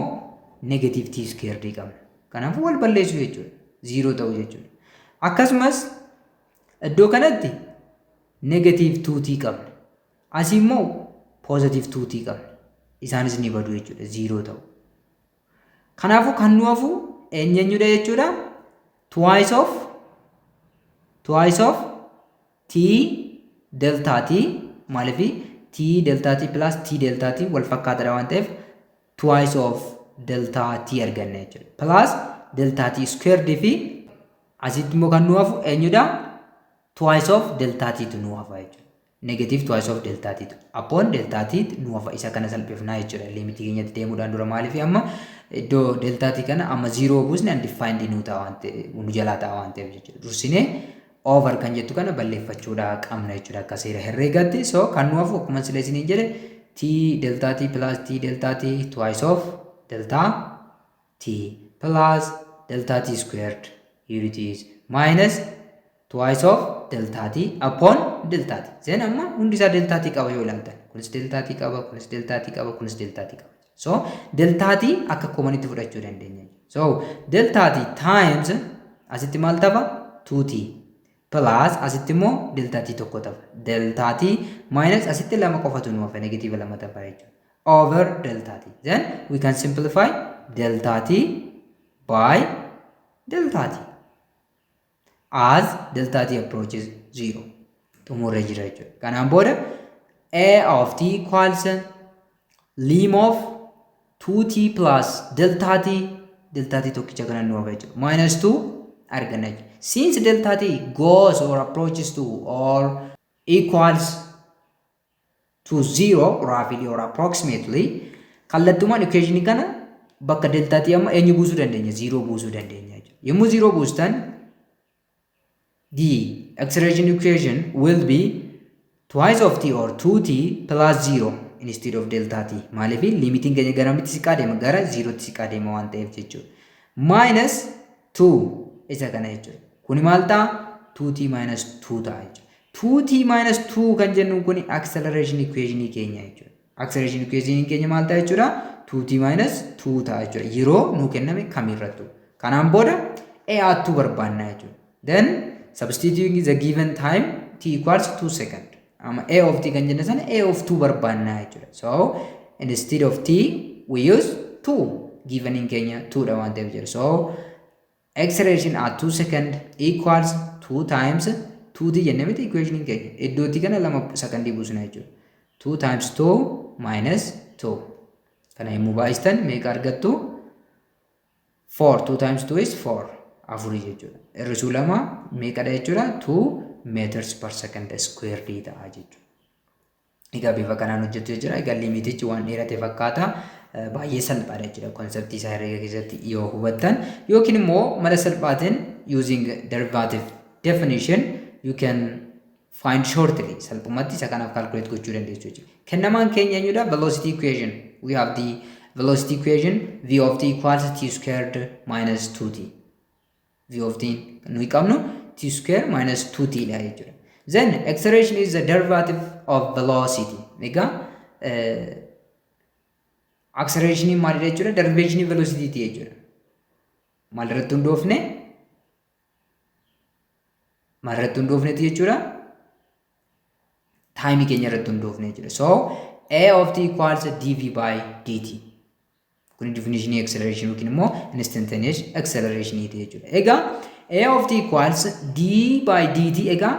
negative t squared qabna. Kanaafuu wal balleessu jechuudha. 0 ta'u jechuudha. Akkasumas iddoo kanatti negative 2t qabna. Asii immoo positive 2t qabna. Isaanis ni badu jechuudha. 0 ta'u. Kanaafuu kan nu hafu eenyuudha jechuudha. Twice of t delta t maaliif t delta t plus t delta t wal fakkaataadha waan ta'eef twice of delta t arganna jechuudha. Plus delta t squared fi asitti immoo kan nu hafu eenyuudha. Twice of delta t tu nu hafa jechuudha. Negative twice of delta t upon delta t nu hafa. Isa kana salphifnaa jechuudha. Limitii keenyatti deemuudhaan dura maaliif amma iddoo delta t kana amma 0 buusne undefined nu ta'a waan ta'eef nu jalaa ta'a waan ta'eef jechuudha. Dursinee over kan jettu kana balleeffachuudha qabna jechuudha akka seera herreegaatti. So kan nu hafu akkuma sila isiniin jedhe t delta t plus t delta t twice of delta t plus delta t squared here it is minus twice of delta t upon delta t. Then amma hundi isaa delta t qaba yoo ilaaltan. Kunis delta t qaba, kunis delta t qaba, kunis delta t qaba. So delta t akka komanitti fudhachuu dandeenya. So delta t times asitti maal ta'a? 2t plus asitti immoo delta t tokko ta'a. Delta t minus asitti lama qofatu nu hafa negative lama ta'a jechuudha. Over delta t. Then we can simplify delta t by delta t as delta t approaches 0. Xumurree jira jechuudha. Kanaan booda a of t equals lim of 2t plus delta t tokkicha kana nu hafa jechuudha. Minus 2 arganna jechuudha. Since delta t goes or approaches to or equals to 0 roughly or approximately kallattumaan equation kana bakka delta t amma eenyu buusuu dandeenya? 0 buusuu dandeenya jechuudha. Yommuu 0 buustan the acceleration equation will be twice of t or 2t plus 0 instead of delta t. Maaliif limitiin keenya garamitti siqaa deema? Gara 0 tti siqaa deema waan ta'eef jechuudha. Minus 2 isa kana jechuudha. Kuni maal ta'a? 2t minus 2 ta'a jechuudha. 2t minus 2 kan jennu kuni acceleration equation keenya jechuudha. Acceleration equation keenya maal ta'a jechuudha? 2t minus 2 ta'a jechuudha. Yeroo nu kenname kamirrattu. Kanaan booda a at 2 barbaanna jechuudha. Then substituting the given time t equals 2 seconds. A of t kan jenna sana a of 2 barbaanna jechuudha. So instead of t we use 2 given in keenya 2 dha waan ta'eef jira. So acceleration at 2 seconds equals 2 times 2t jennee miti equation in keenya iddootti kana 2 secondii buusna jechuudha. 2 times 2 minus 2 kana yommuu baay'istan meeqa argattu? 4. 2 times 2 is 4. Afurii jechuudha. Hir'isuu 2 meeqadha jechuudha? 2 meters per second square ta'a jechuudha. Egaa bifa kanaan hojjetu jira. Egaa limitichi waan dheerate fakkaata. Baay'ee salphaadha jechuudha. Konseptii isaa herreega keessatti yoo hubattan yookiin immoo mala salphaatiin using derivative definition you can find shortly salphumatti isa kanaaf calculate gochuu dandeessu jechuudha. Kennamaan keenya eenyudha? Velocity equation. We have the velocity equation v of t equals t squared minus 2t. V of t nuyi qabnu t square minus 2t dha jechuudha. Then acceleration is the derivative of velocity. Egaa acceleration maalidha jechuudha? Derivation velocity ti jechuudha. Maalirratti hundoofne? Maalirratti hundoofne ti jechuudha? Time keenya irratti hundoofne jechuudha. So a of t equals dv by dt. Kuni definition acceleration yookiin immoo instantaneous acceleration ti jechuudha. Egaa a of t equals d by dt. Egaa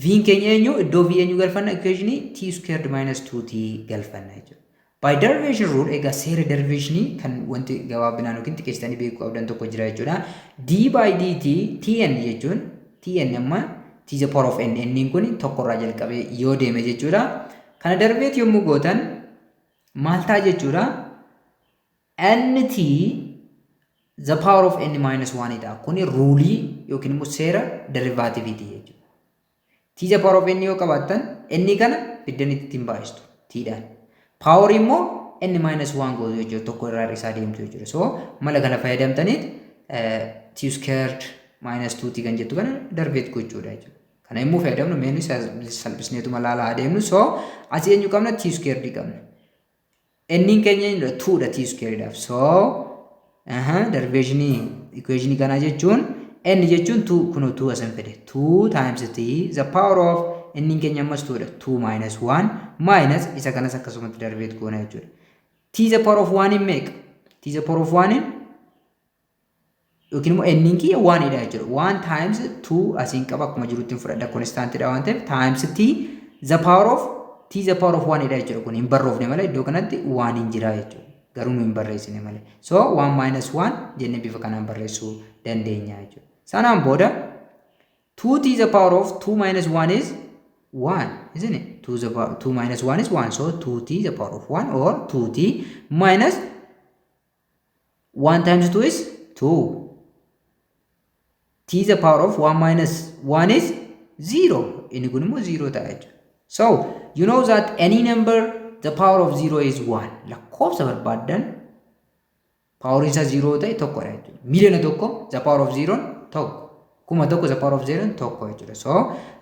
v keenya eenyu iddoo v eenyu galfanna equation t squared minus 2t galfanna jechuudha. By derivation rule egaa seera derivation kan wanti gabaabinaan yookiin xiqqeessitanii beekuu qabdan tokko jira jechuudha. d by dt tn jechuun tn amma t the power of n n kun tokkorraa jalqabee yoo deeme jechuudha. Kana darbeet yommuu gootan maal ta'a jechuudha nt the power of n minus 1 dha. Kuni ruulii yookiin immoo seera derivativitii jechuudha. T the power of n yoo qabaattan n kana fiddan ittiin baay'istu t dhaan. Power immoo n minus 1 gootu jechuudha. Tokko irraa isaa deemtu jechuudha. So mala kana fayyadamtaniit t squared minus 2t kan jettu kana darbeet gochuudha jechuudha. Kana immoo fayyadamnu meenuu salphisneetuma laalaa adeemnu. So asii eenyu qabna t squared qabna. N keenya 2 dha t squared dhaaf. So derivation equation kana jechuun n jechuun 2 kuno 2 asan fide 2 times t the power of n keenya ammas 2 dha 2 minus 1 minus isa kanas akkasumatti darbate goona jechuudha. T the power of 1 in meeqa? T the power of 1 in yookiin immoo n kiyya 1 dha jechuudha. 1 times 2 asiin qaba akkuma jirutti fudhadha constant dha waan ta'eef times t the power of t the power of 1 dha jechuudha. Kun hin barroofne malee iddoo kanatti 1 hin jira jechuudha. Garuu nu hin barreessine malee. So 1 minus 1 jennee bifa kanaan barreessuu dandeenya jechuudha. Sanaan booda 2t the power of 2 minus 1 is 1, isn't it? 2 minus 1 is 1. So 2t the power of 1 or 2t minus 1 times 2 is 2. T the power of 1 minus 1 is 0. Inni kun immoo 0 ta'a jechuudha. So you know that any number the power of 0 is 1. Lakkoofsa barbaaddan power isa 0 ta'e tokkodha jechuudha. Miliyoona tokko the power of 0 tokko. Kuma tokko the power of 0 tokko jechuudha. So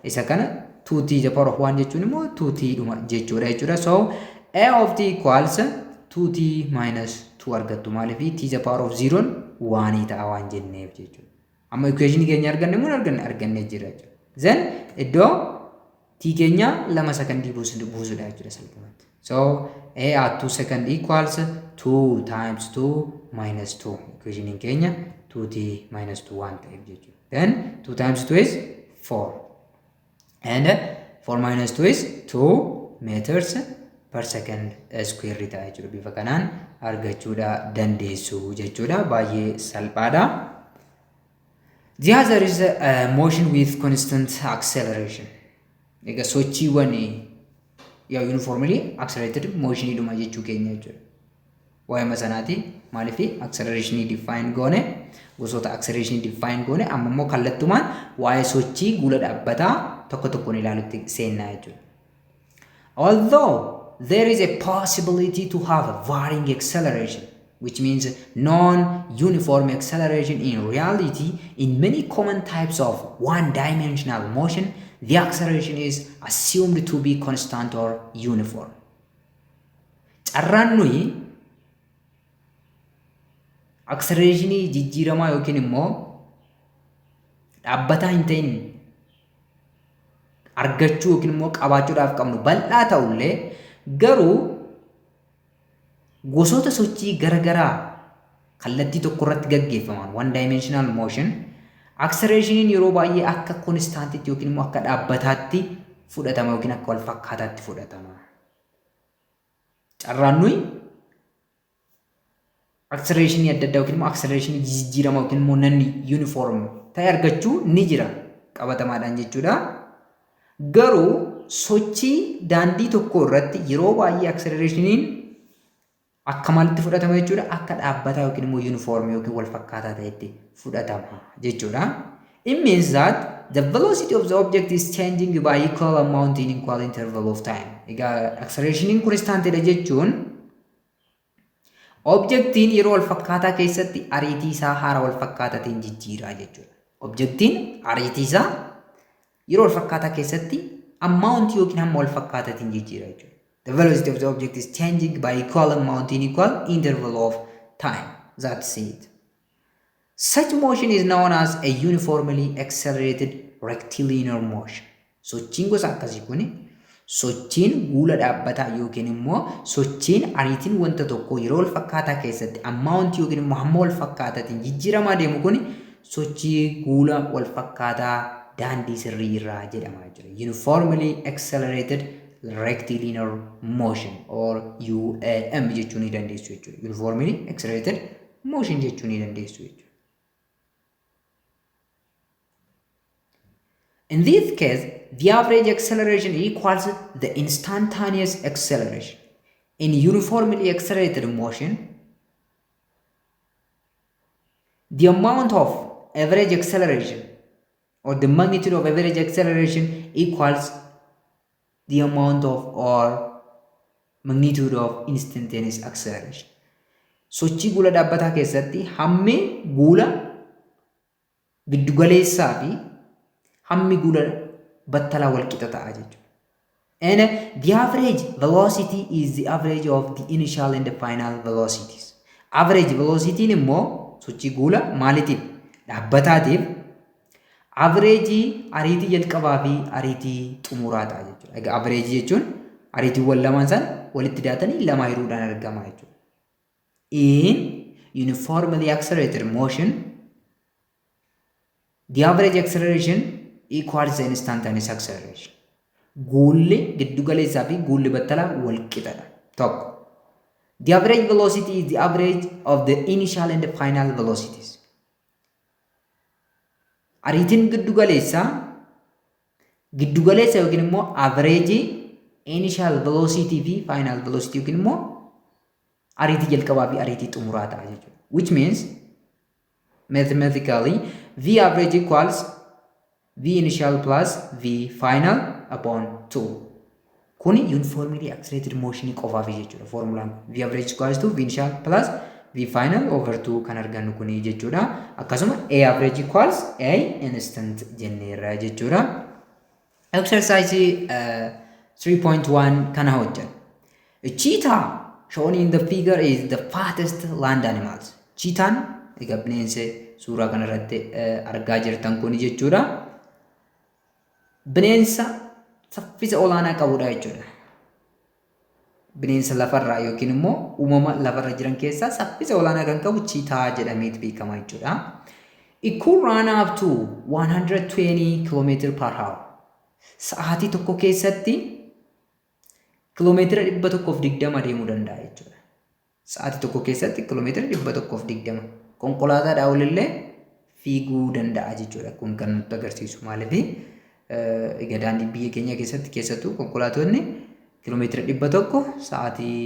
isa kana 2t the power of 1 jechuun immoo 2t dhuma jechuudha jechuudha. So a of t equals 2t minus 2 argattu maaliif t the power of 0 1 ta'a waan jenneef jechuudha. Amma equation keenya arganne moo arganne jira jechuudha. Then iddoo t keenya 2 sekondii buusudha jechuudha salphumatti. So a at 2 second equals 2 times 2 minus 2. Equation keenya 2t minus 2 1 ta'eef jechuudha. Then 2 times 2 is 4. And 4 minus 2 is 2 meters per second square ta'a jechuudha. Bifa kanaan argachuudha dandeessu jechuudha. Baay'ee salphaadha. The other is motion with constant acceleration. Egaa sochiiwwan yaa uniformly accelerated motion dhuma jechuu keenya jechuudha. Waa'ee masanaati maaliif acceleration define goone gosoota acceleration define goone amma immoo kallattumaan waa'ee sochii guula dhaabbataa tokko tokkoon ilaalutti seennaa jechuudha. Although there is a possibility to have a varying acceleration, which means non-uniform acceleration in reality, in many common types of one-dimensional motion, the acceleration is assumed to be constant or uniform. Carraan nuyi acceleration jijjiiramaa yookiin immoo dhaabbataa hin ta'in argachuu yookiin immoo qabaachuudhaaf qabnu bal'aa ta'ullee garuu gosoota sochii garagaraa kallattii tokko irratti gaggeeffaman one dimensional motion acceleration yeroo baay'ee akka constantitti yookiin immoo akka dhaabbataatti fudhatama yookiin akka wal fakkaataatti fudhatama. Carraan nuyi acceleration adda addaa yookiin immoo acceleration jijjiirama yookiin immoo non uniform ta'e argachuu ni jira qabatamaadhaan jechuudha. Garuu sochii daandii tokko irratti yeroo baay'ee accelerationin akka maalitti fudhatama jechuudha akka dhaabbataa yookiin immoo uniform yookiin wal fakkaataa ta'etti fudhatama jechuudha. It means that the velocity of the object is changing by equal amount in equal interval of time. Egaa accelerationin constant dha jechuun objectiin yeroo wal fakkaataa keessatti ariitii isaa haala wal fakkaataatiin jijjiiraa jechuudha. Objectiin ariitii isaa yeroo wal fakkaataa keessatti amount yookiin hamma wal fakkaataatiin jijjiiraa jechuudha. The velocity of the object is changing by equal amount in equal interval of time. That's it. Such motion is known as a uniformly accelerated rectilinear motion. Sochiin gosa akkasii kuni sochiin guula dhaabbataa yookiin immoo sochiin ariitiin wanta tokko yeroo wal fakkaataa keessatti amount yookiin immoo hamma wal fakkaataatiin jijjiiramaa deemu kuni sochii guula wal fakkaataa daandii sirrii irraa jedhama jechuudha. Uniformly accelerated rectilinear motion or UAM jechuu ni dandeessu jechuudha. Uniformly accelerated motion jechuu ni dandeessu jechuudha. In this case, the average acceleration equals the instantaneous acceleration. in uniformly accelerated motion, the amount of average acceleration or the magnitude of average acceleration equals the amount of or magnitude of instantaneous acceleration. Sochii guula dhaabbataa keessatti hammi guula giddugaleessaa fi hammi guula battalaa wal qixa ta'a jechuudha. And the average velocity is the average of the initial and the final velocities. Average velocity immoo sochii guula maaliitiif dhaabbataatiif average ariitii jalqabaa fi ariitii xumuraa ta'a jechuudha. Egaa average jechuun ariitiiwwan lamaan san walitti daatanii lama hiruudhaan argama jechuudha. In uniformly accelerated motion, the average acceleration equals the instantaneous acceleration. Guulli giddugaleessaa fi guulli battalaa wal qixadha. Tokko. The average velocity is the average of the initial and the final velocities. Ariitiin giddugaleessa yookiin immoo average initial velocity fi final velocity yookiin immoo ariitii jalqabaa fi ariitii xumuraa ta'a jechuudha. Which means mathematically V average equals V initial plus V final upon 2. Kuni uniformly accelerated motion qofaaf jechuudha. Formulaan V average equals to V initial plus V final over 2 kan argannu kuni jechuudha. Akkasuma A average equals A instant jenneerra jechuudha. Exercise 3.1 kana hojjenna. Cheetah shown in the figure is the fattest land animals. Cheetah egaa bineensa suuraa kanarratti argaa jirtan kun jechuudha. Bineensa saffisa olaanaa qabudha jechuudha. Bineensa lafarraa yookiin immoo uumama lafarra jiran keessaa saffisa olaanaa kan qabu cheetah jedhamee beekama jechuudha. It could run up to 120 km/h. Sa'aatii tokko keessatti kiiloomeetira 120 deemuu danda'a jechuudha. Sa'aatii tokko keessatti kiiloomeetira 120 konkolaataadhaan olillee fiiguu danda'a jechuudha. Kun kan nutti agarsiisu maaliif egaa daandii biyya keenya keessatti keessattuu konkolaatonni kiiloomeetira 100 sa'aatii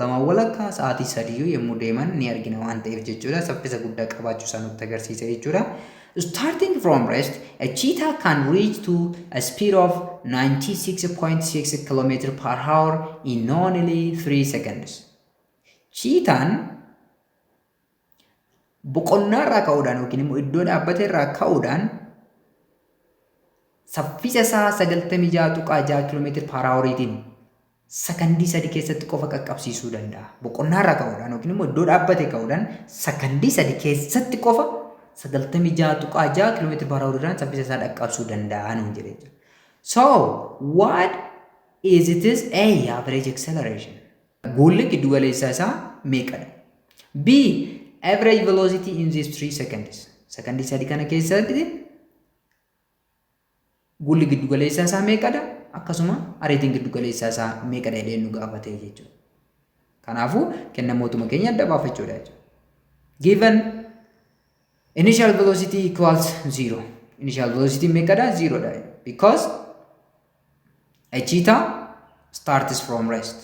2 walakkaa sa'aatii 3 yommuu deeman ni argina waan ta'eef jechuudha. Saffisa guddaa qabaachuu isaa nutti agarsiisa jechuudha. Starting from rest, a cheetah can reach to a speed of 96.6 km/h in only 3 seconds. Cheetahn boqonnaa irraa ka'uudhaan yookiin immoo iddoo dhaabbate irraa ka'uudhaan saffisa isaa 96.6 km/h sakandii 3 keessatti qofa qaqqabsiisuu danda'a. Boqonnaa irraa ka'uudhaan yookiin immoo iddoo dhaabbate ka'uudhaan sakandii 3 keessatti qofa 96.6 km/h saffisa isaa dhaqqabsuu danda'a nuun jedhe. So, what is it is A average acceleration? Guulli giddugaleessaa isaa meeqadha? B average velocity in these 3 seconds. Sakandii 3 kana keessatti guulli giddugaleessaa isaa meeqadha? Akkasuma ariitiin giddugaleessaa isaa meeqadha jedhee nu gaafate jechuudha. Kanaafuu kennamootuma keenya adda baafachuudha jechuudha. Given initial velocity equals 0. Initial velocity meeqadha? 0 dha. Because a cheetah starts from rest.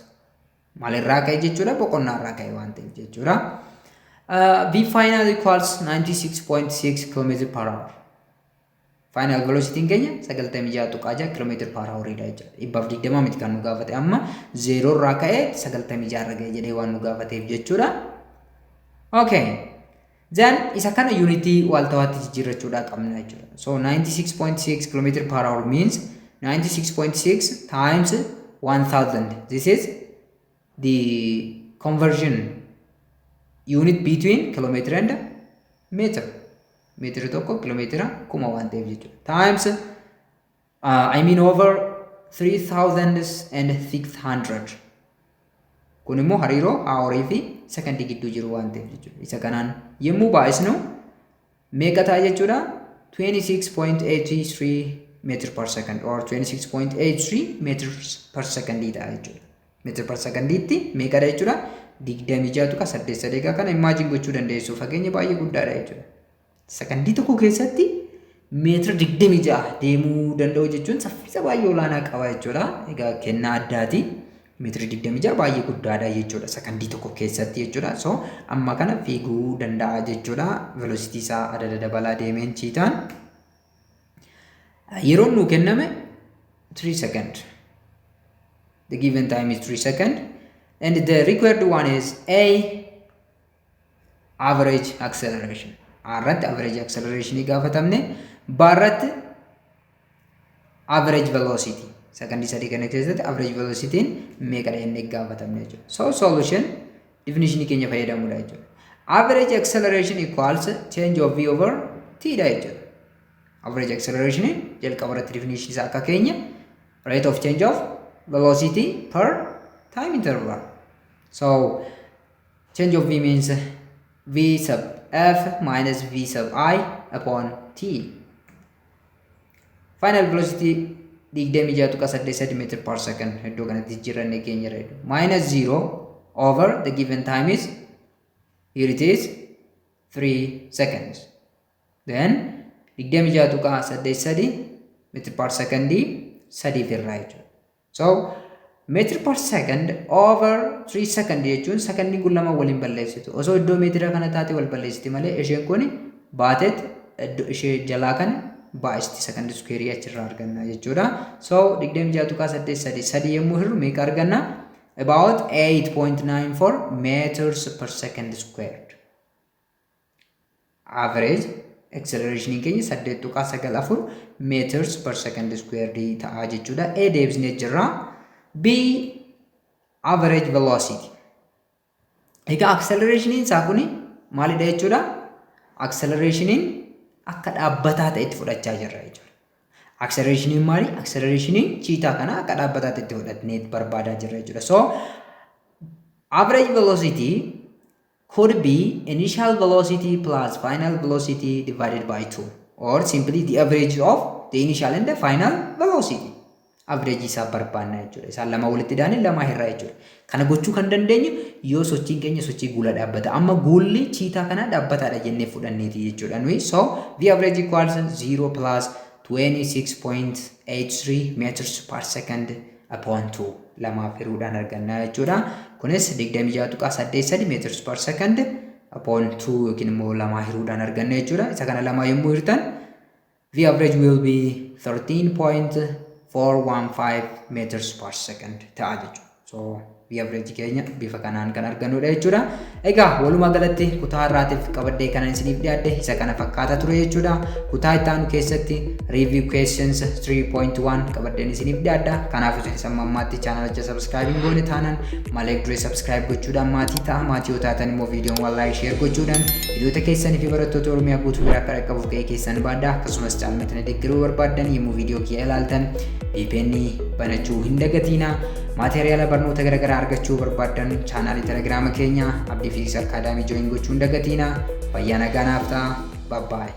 Maalirraa ka'e jechuudha? Boqonnaa irraa ka'e waan ta'eef jechuudha. V final equals 96.6 km/h. Final velocity keenya 96.6 km/h dha jechuudha. 120 miti kan nu gaafate amma 0 irraa ka'e 96 irra ga'e jedhee waan nu gaafateef jechuudha. Okay. Then isa kana unity waaltawaatti jijjiirrachuudha qabna jechuudha. So 96.6 km/h means 96.6 times 1000. This is the conversion unit between kilometer and meter. Meter tokko kilomeetira 1000 waan ta'eef jechuudha. Times over 3600. Kun immoo hariiroo haaworii fi sekondii gidduu jiru waan ta'eef jechuudha. Isa kanaan yommuu baay'isnu meeqa ta'a jechuudha? 26.83 meter per second or 26.83 meters per second ta'a jechuudha. Meter per secondiitti meeqadha jechuudha? 26.83 kana imagine gochuu dandeessu fageenya baay'ee guddaadha jechuudha. Sekondii tokko keessatti meetira 26 deemuu danda'u jechuun saffisa baay'ee olaanaa qaba jechuudha. Egaa kennaa addaati. meetira 26 baay'ee guddaadha jechuudha sakandii tokko keessatti jechuudha. So amma kana fiiguu danda'a jechuudha. Velocity isaa adada dabalaa deemeen chiitaan yeroon nuu kenname 3 second. The given time is 3 second and the required one is A, average acceleration. Arratti average acceleration gaafatamne barratti average velocity. Second study kana keessatti average velocity meeqadha jennee gaafatamne jechuudha. So solution definition keenya fayyadamuudha jechuudha. Average acceleration equals change of v over t dha jechuudha. Average acceleration jalqaba irratti definition isaa akka keenya rate of change of velocity per time interval. So change of v means v sub f minus v sub I upon t. Final velocity 26.8 meter per second hedduu kanatti jijjiirannee keenya jedhu minus 0 over the given time is here it is 3 seconds. Then 26.8 meter per second 3 firraa jechuudha. So meter per second over 3 second jechuun sekondii kun lama waliin balleessitu. Osoo iddoo meetira kana taate wal balleessiti malee isheen kun baateet iddoo ishee jalaa kana baay'isti second square achirraa arganna jechuudha. So 26.8 yommuu hirru meeqa arganna? About 8.94 meters per second squared. Average acceleration keenya 8.94 meters per second squared ta'a jechuudha. A deebisnee jirra. B average velocity. Egaa acceleration isaa kuni maalidha jechuudha? Acceleration akka dhaabbataa ta'etti fudhachaa jirra jechuudha. Acceleration maali? Acceleration cheetah kana akka dhaabbataa ta'etti fudhatnee barbaadaa jirra jechuudha. So average velocity could be initial velocity plus final velocity divided by 2 or simply the average of the initial and the final velocity. Average isaa barbaanna jechuudha. Isaan lama walitti daanii lama hirraa jechuudha. Kana gochuu kan dandeenyu yoo sochiin keenya sochii guula dhaabbata. Amma guulli cheetah kana dhaabbataadha jennee fudhanneeti jechuudha nuyi. So the average equals 0 plus 26.83 meters per second upon 2 lamaaf hiruudhaan arganna jechuudha. Kunis 26.8 meters per second upon 2 yookiin immoo lamaa hiruudhaan arganna jechuudha. Isa kana lama yommuu hirtan the average will be 13.415 meters per second ta'a jechuudha. So the average keenya bifa kanaan kan argannudha jechuudha. Egaa walumaa galatti kutaa har'aatiif qabadhee kana isiniif dhiyaadhe isa kana fakkaata ture jechuudha. Kutaa itti aanu keessatti review questions 3.1 qabadheen isiniif dhiyaadha. Kanaaf isin samma ammaatti chaanalicha subscribe goone taanaan malee duree subscribe gochuudhaan maatii ta'a. Maatii yoo taatan immoo viidiyoon like share gochuudhaan viidiyoota keessanii fi barattoota Oromiyaa guutuu bira akka dhaqqabuuf ga'ee keessan baadha. Akkasumas caalmatanii deeggaruu barbaaddan yommuu viidiyoo kiyya ilaaltan VPN banachuu hin dagatina. Materiyaala barnoota garaagaraa argachuu barbaaddan chaanaalii telegiraama keenya Abdii Fiiziks Akaadaamii join gochuu hin dagatina. Fayyaa nagaa naaf ta'a. Bye bye.